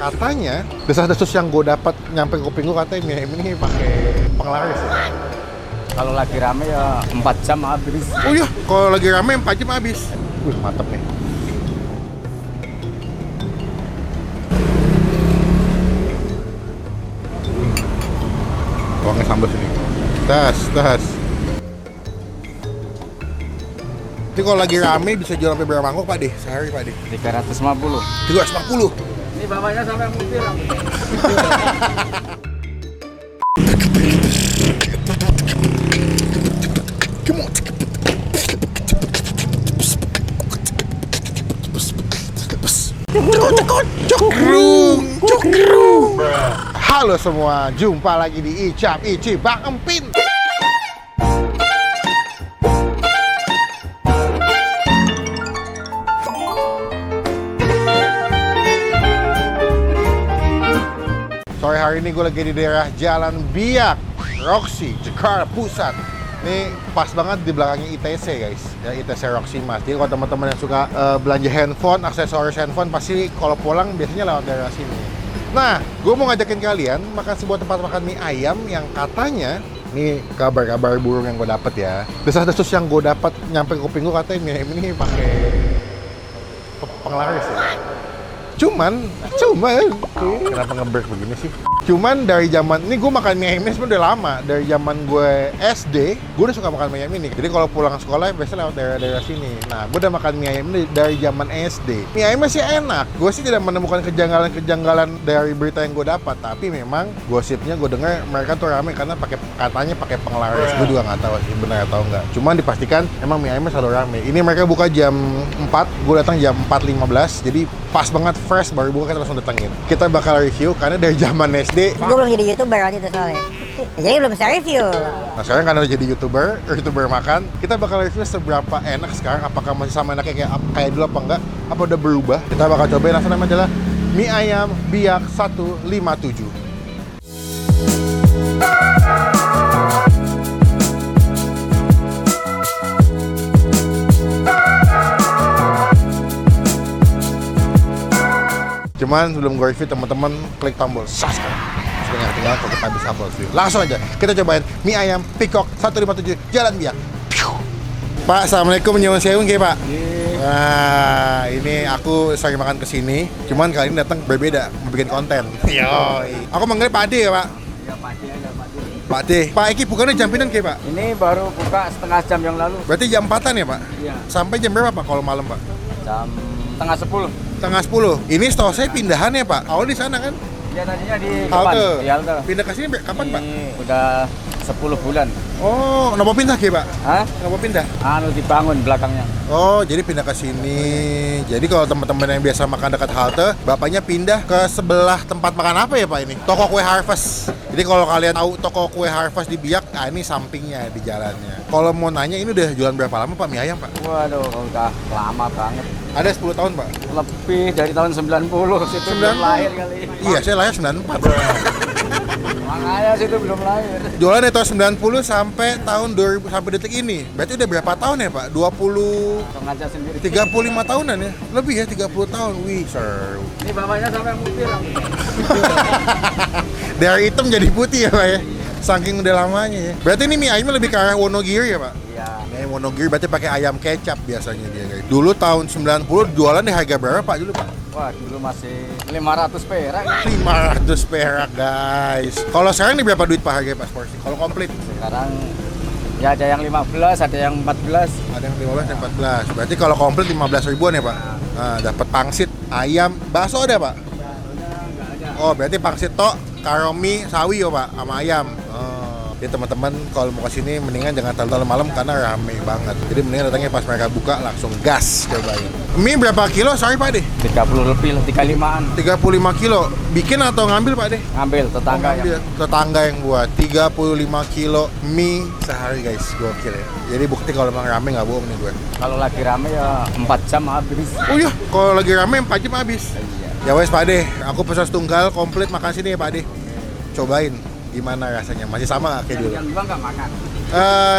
Katanya desas-desus yang gue dapat nyampe kuping gue katanya mie ayam ini pakai penglaris. Kalau lagi rame ya 4 jam habis. Oh iya, kalau lagi rame 4 jam habis. Mantap nih. Tuangnya sambal sini. Tas. Ini kalau lagi rame bisa jual sampai berapa mangkok Pak De? Sehari Pak De? 350. 350. Ini bapaknya sampai mutir. Cukrung. Halo semua, jumpa lagi di Icap Ici Bang Empin. Sore hari ini gue lagi di daerah Jalan Biak, Roxy, Jakarta Pusat. Ini pas banget di belakangnya ITC guys, ya ITC Roxy Mas. Jadi kalau teman-teman yang suka belanja handphone, aksesoris handphone, pasti kalau pulang biasanya lewat daerah sini. Nah, gue mau ngajakin kalian makan sebuah tempat makan mie ayam yang katanya, ini kabar-kabar burung yang gue dapet ya. Desas-desus yang gue dapet nyampe kuping gue katanya mie ayam ini pakai penglaris ya. Cuman kenapa nge-break begini sih? Cuman dari zaman ini gue makan mie ayam ini sebenarnya udah lama. Dari zaman gue SD, gue udah suka makan mie ayam ini. Jadi kalau pulang sekolah biasanya lewat daerah-daerah sini. Nah, gue udah makan mie ayam ini dari zaman SD. Mie ayam masih enak. Gue sih tidak menemukan kejanggalan-kejanggalan dari berita yang gue dapat. Tapi memang gosipnya gue dengar mereka tuh rame karena katanya pakai penglaris. Gue juga nggak tahu sih benar atau enggak. Cuman dipastikan emang mie ayamnya selalu rame. Ini mereka buka jam 4, gue datang jam 4.15. Jadi pas banget fresh, baru buka kita langsung datengin. Kita bakal review karena dari zaman SD. Gue belum jadi YouTuber waktu itu soalnya. Jadi belum bisa review. Nah sekarang karena udah jadi YouTuber makan, kita bakal review seberapa enak sekarang. Apakah masih sama enaknya kayak dulu apa enggak? Apa udah berubah? Kita bakal cobain. Langsung namanya adalah mie ayam Biak 157. Cuman sebelum gue review, teman-teman klik tombol subscribe. Tinggal kalau kita habis upload review. Langsung aja kita cobain mie ayam Peacock 157 Jalan Biak. Pak, assalamualaikum, annyeonghaseyo Pak. Nah, ini aku sering makan kesini. Cuman kali ini datang berbeda, mau bikin konten. Yoi. Aku manggilnya Pak De ya Pak. Ya Pak aja Pak. Pak De. Pak Eki bukannya jam pindahan Pak? Ini baru buka setengah jam yang lalu. Berarti jam 4-an ya Pak? Iya. Sampai jam berapa Pak kalau malam Pak? Jam setengah 10. Setengah 10. Ini setahu saya pindahan ya Pak. Awal di sana kan? Ya tadinya di Halte. depan. Di halte. Pindah ke sini kapan Pak? Ini udah 10 bulan. Oh, kenapa pindah Pak? Hah? Kenapa pindah? Anu dibangun belakangnya. Oh, jadi pindah ke sini. Jadi kalau teman-teman yang biasa makan dekat halte, bapaknya pindah ke sebelah tempat makan apa ya Pak ini? Toko Kue Harvest. Jadi kalau kalian tahu toko Kue Harvest di Biak, ini sampingnya di jalannya. Kalau mau nanya, ini udah jualan berapa lama Pak mie ayam Pak? Waduh, udah lama banget. Ada 10 tahun Pak? Lebih dari tahun 90, situ belum lahir kali. Iya, saya lahir 94. Makanya situ belum lahir. Jualan dari tahun 90 sampai tahun 2000 sampai detik ini. Berarti udah berapa tahun ya Pak? 20 Hitung aja sendiri. 35 tahunan ya? Lebih ya 30 tahun. Wih, seru. Ini bapaknya sampai mutir. Dari hitam jadi putih ya Pak ya? Saking udah lamanya ya. Berarti ini mie ayamnya lebih ke arah Wonogiri ya Pak? Iya. Mie ayam Wonogiri berarti pakai ayam kecap biasanya dia guys. Dulu tahun 90 jualan di harga berapa Pak dulu Pak? Wah, dulu masih 500 perak. 500 perak guys. Kalau sekarang ini berapa duit Pak harga Pak porsi? Kalau komplit? Sekarang ya ada yang 15, ada yang 14. Ada yang 15 dan 14. Berarti kalau komplit 15 ribuan ya Pak? Nah, dapat pangsit, ayam, bakso ada Pak? Oh, berarti pangsit tok, karomi, sawi ya Pak, sama ayam. Jadi teman-teman kalau mau kesini mendingan jangan terlalu malam karena rame banget. Jadi mendingan datangnya pas mereka buka langsung gas cobain. Mie berapa kilo? Sorry Pak De? 30 lebih lah, 35-an. 35 kilo. Bikin atau ngambil Pak De? Ngambil tetangga Ngambil. Tetangga yang buat 35 kilo mie sehari guys. Gokil ya. Jadi bukti kalau emang rame nggak bohong nih gue. Kalau lagi rame ya 4 jam habis. Oh iya, kalau lagi rame 4 jam habis. Iya. Ya wes Pak De, aku pesan tunggal komplit makan sini ya Pak De. Cobain gimana rasanya, masih sama kayak dulu? Yang dua nggak makan.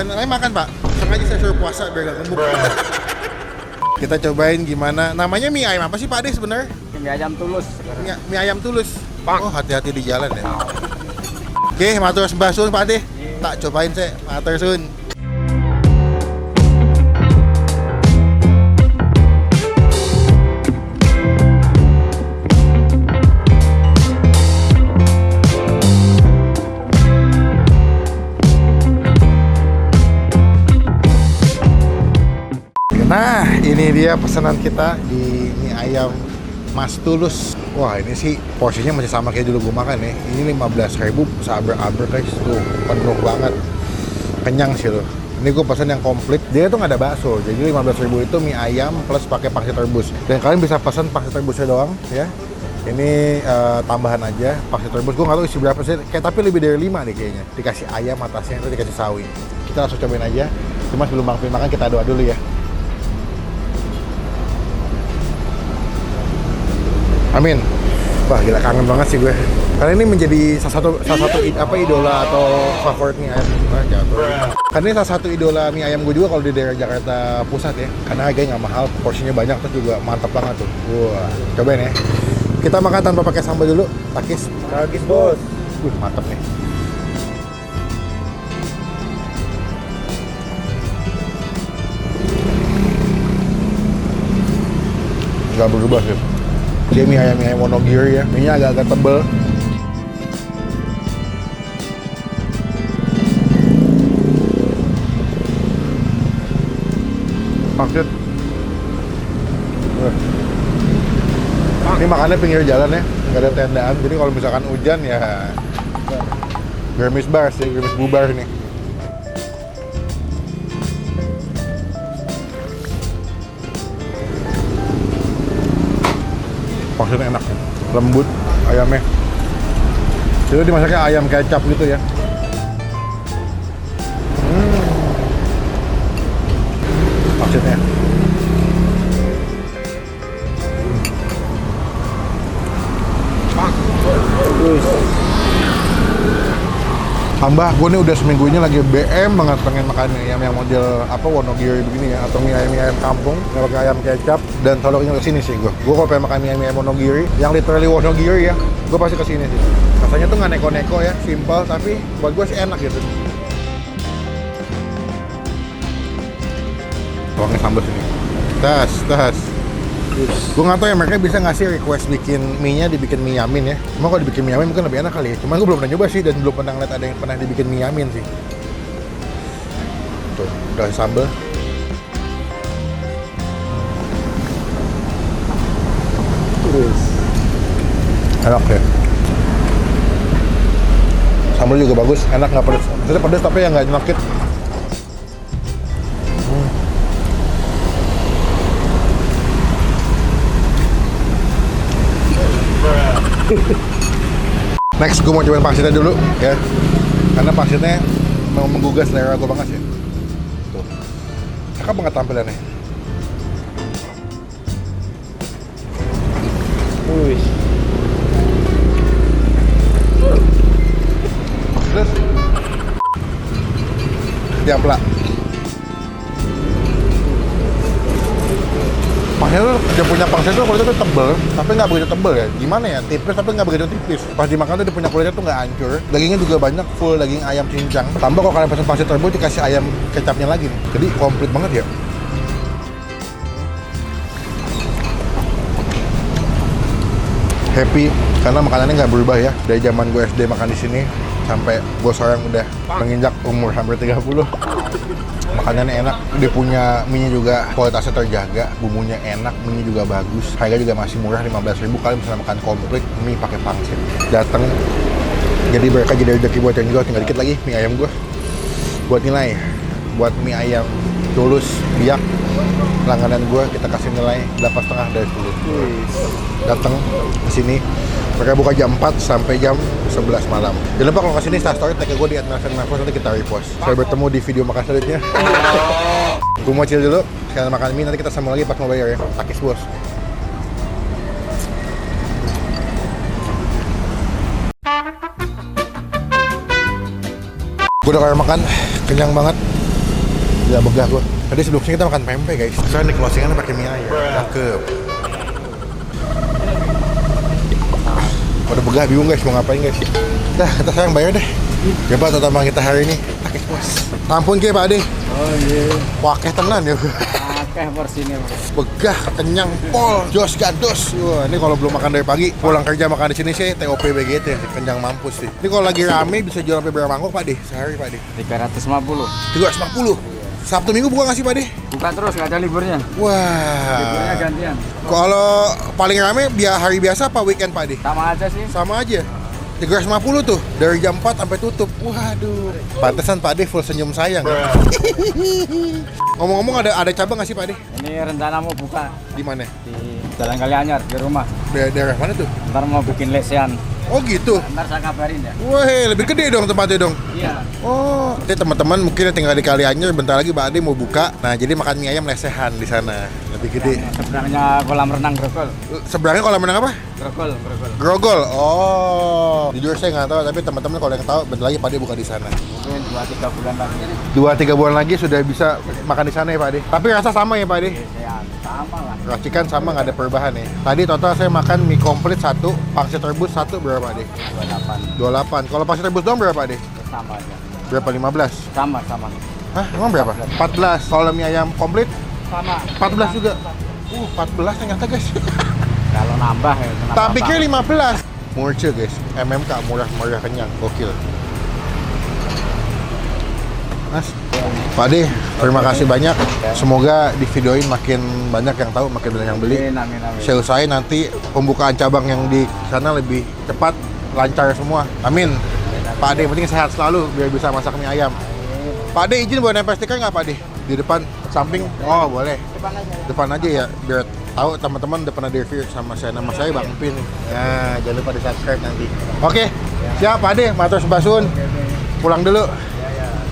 Namanya makan Pak, sengaja saya suruh puasa biar gak gemuk. Kita cobain gimana, namanya mie ayam apa sih Pak De sebenarnya? mie ayam tulus. Mie ayam tulus. Oh, hati-hati di jalan ya. Oke, matur sembah suwun Pak Ade. Tak cobain saya, matur suwun. Nah, ini dia pesanan kita di mie ayam Mas Tulus. Wah, ini sih porsinya masih sama kayak dulu gue makan ya. Ini 15.000 sabar-aber guys. Tuh, penuh banget. Kenyang sih loh. Ini gue pesan yang komplit. Dia tuh nggak ada bakso. Jadi 15.000 itu mie ayam plus pakai pangsit rebus. Dan kalian bisa pesan pangsit rebusnya doang ya. Ini tambahan aja pangsit rebus. Gue nggak tahu isi berapa sih. Kayak tapi lebih dari 5 nih kayaknya. Dikasih ayam atasnya, itu dikasih sawi. Kita langsung cobain aja. Cuma sebelum Bang Pin makan kita doa dulu ya. Amin. Wah, gila kangen banget sih gue. Karena ini menjadi salah satu idola atau favorit mie ayam. Karena ini salah satu idola mie ayam gue juga kalau di daerah Jakarta Pusat ya. Karena harganya nggak mahal, porsinya banyak terus juga mantap banget tuh. Wah, cobain ya. Kita makan tanpa pakai sambal dulu. Takis. Takis bos. Mantap nih. Nggak berubah sih. Dia mie ayam Wonogiri ya, mie-nya agak-agak tebel. Maksud ini makannya pinggir jalan ya, nggak ada tendaan. Jadi kalau misalkan hujan ya gerimis bar sih, gerimis bubar nih. Maksudnya enak, lembut ayamnya. Jadi dimasaknya ayam kecap gitu ya. Maksudnya. Tambah, gue nih udah seminggu ini lagi BM banget pengen makan mie ayam yang model apa Wonogiri begini ya, atau mie ayam kampung yang pakai ayam kecap. Dan selalu ingin kesini sih gue kalau pengen makan mie ayam Wonogiri yang literally Wonogiri ya, gue pasti kesini sih. Rasanya tuh nggak neko-neko ya, simple tapi buat gue sih enak gitu. Tuangnya sambal sini, tas. Gue nggak tahu ya mereka bisa ngasih request bikin mie-nya dibikin mie yamin ya. Cuma kalau dibikin mie yamin mungkin lebih enak kali ya. Cuman gue belum pernah nyoba sih dan belum pernah ngeliat ada yang pernah dibikin mie yamin sih. Tuh, udah sambal. Enak ya. Sambal juga bagus, enak nggak pedes. Maksudnya pedes tapi yang nggak nyelakit. Next, gue mau cobain pangsitnya dulu ya. Karena pangsitnya mau menggugah selera gue banget sih. Tuh, cakep banget tampilannya. Terus diampla. Pangsitnya tuh, dia punya pangsit tuh kulitnya tuh tebel, tapi nggak begitu tebel ya. Gimana ya? Tipis tapi nggak begitu tipis. Pas dimakan tuh dia punya kulitnya tuh nggak hancur. Dagingnya juga banyak, full daging ayam cincang. Tambah kalau kalian pesan pangsit rebus dikasih ayam kecapnya lagi nih. Jadi komplit banget ya. Happy karena makanannya nggak berubah ya. Dari zaman gue SD makan di sini sampai gue sekarang udah menginjak umur hampir 30. Makanannya enak, dia punya mie-nya juga kualitasnya terjaga, bumbunya enak, mie-nya juga bagus, harga juga masih murah 15.000. Kalian bisa makan komplit mie pakai pangsit. Datang jadi berkah, jadi rezeki buat yang juga. Tinggal dikit lagi mie ayam gue buat nilai, buat mie ayam Tulus Biak langganan gue, kita kasih nilai 8,5 dari 10. Datang ke sini, mereka buka jam 4 sampai jam 11 malam. Jangan lupa kalau kesini story tag gue di @nelson_marcos, nanti kita repost. Saya bertemu di video makan selanjutnya. Gue mau chill dulu, sekalian makan mie, nanti kita sambung lagi pas mau bayar ya. Takis bos. Gue udah kelar makan, kenyang banget. Gila begah gue. Tadi sebelumnya kita makan pempek guys. Sekarang di closingan pakai mie ayam. Cakep. Pada begah bingung guys mau ngapain guys. Dah, kita sekarang bayar deh. Berapa total bang kita hari ini? Pakai bos. Tampun ke Pak Ade. Oh iya. Wakeh tenan ya. Akeh porsinya. Begah, kenyang, pol, jos gados. Wah, ini kalau belum makan dari pagi, pulang kerja makan di sini sih TOP BGT, kenyang mampus sih. Ini kalau lagi rame bisa jual sampai berapa mangkok Pak De? Sehari Pak De? 350. 350. Sabtu Minggu buka nggak sih Pak De? Buka terus, nggak ada liburnya. Liburnya Wah. gantian. Kalau paling rame hari biasa apa weekend Pak De? Sama aja sih. Sama aja. 350 tuh, dari jam 4 sampai tutup. Waduh. Pantesan Pak De full senyum sayang. Ngomong-ngomong ada cabang nggak sih Pak De? Ini rencana mau buka Di mana? di Jalan Kalianyar di rumah. Daerah mana tuh? Ntar mau bikin lesehan. Oh gitu. Ntar saya kabarin ya. Wah, lebih gede dong tempatnya dong. Iya. Oh, nanti teman-teman mungkin yang tinggal di Kalianyar bentar lagi Pak Ade mau buka. Nah, jadi makan mie ayam lesehan di sana. Lebih gede. Sebenarnya kolam renang Grogol. Seberangnya kolam renang apa? Grogol. Grogol. Oh, jujur saya nggak tahu, tapi teman-teman kalau yang tahu bentar lagi Pak Ade buka di sana. Mungkin 2-3 bulan lagi. 2-3 bulan lagi sudah bisa makan di sana ya Pak Ade. Tapi rasa sama ya Pak Ade. Lesehan. Sama lah. Racikan sama nggak ada perubahan ya. Tadi total saya makan mie komplit 1, pangsit rebus 1 berapa Pak Ade? 28. 28. Kalau pangsit rebus doang berapa Ade? Sama aja. Berapa 15? Sama. Hah, emang berapa? 14. Kalau mie ayam komplit Sama. 14 juga. 14 ternyata guys. Kalau nambah ya. kenapa Tak pikir tambah? 15. Murce guys. MMK murah kenyang. Gokil. Mas, Pak De, terima kasih banyak. Semoga di videoin makin banyak yang tahu, makin banyak yang beli. Amin. Saya usahain nanti pembukaan cabang yang di sana lebih cepat, lancar semua. Amin. Pak De, penting sehat selalu biar bisa masak mie ayam. Pak De, izin boleh nempel stiker nggak Pak De? Di depan, samping? Oh, boleh. Depan aja ya, biar tahu teman-teman udah pernah di-review sama saya. Nama saya Bang Pin. Nah, jangan lupa di-subscribe nanti. Oke, siap Pak De, matur sebasun. Pulang dulu.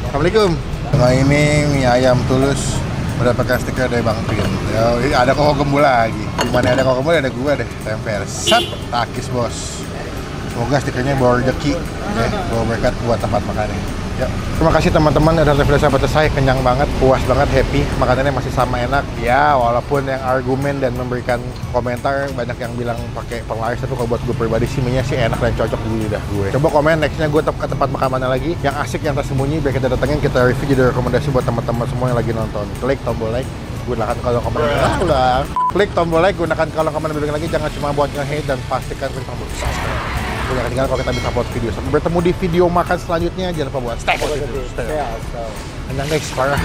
Assalamualaikum. Nah, ini mie ayam Tulus mendapatkan stiker dari Bang Pin. Ya, ini ada koko gembul lagi. Dimana ada koko gembul ada gua deh. Tempel. Sat, takis bos. Semoga stikernya bawa rezeki, bawa berkat buat tempat makannya. Ya. Terima kasih teman-teman, udah review sampai selesai, kenyang banget, puas banget, happy. Makanannya masih sama enak. Ya, walaupun yang argumen dan memberikan komentar banyak yang bilang pakai penglaris, tapi kalau buat gue pribadi sih mie-nya sih enak dan cocok di lidah gue. Coba komen nextnya gue ke tempat makan mana lagi yang asik, yang tersembunyi, biar kita datengin, kita review jadi rekomendasi buat teman-teman semua yang lagi nonton. Klik tombol like, gunakan kolom komentar. Klik tombol like, gunakan kolom komentar lagi, jangan cuma buat nge-hate, dan pastikan klik tombol subscribe. Jangan ketinggalan kalau kita bisa upload video. Sampai bertemu di video makan selanjutnya. Jangan lupa buat stay positif. Kenyang guys, parah.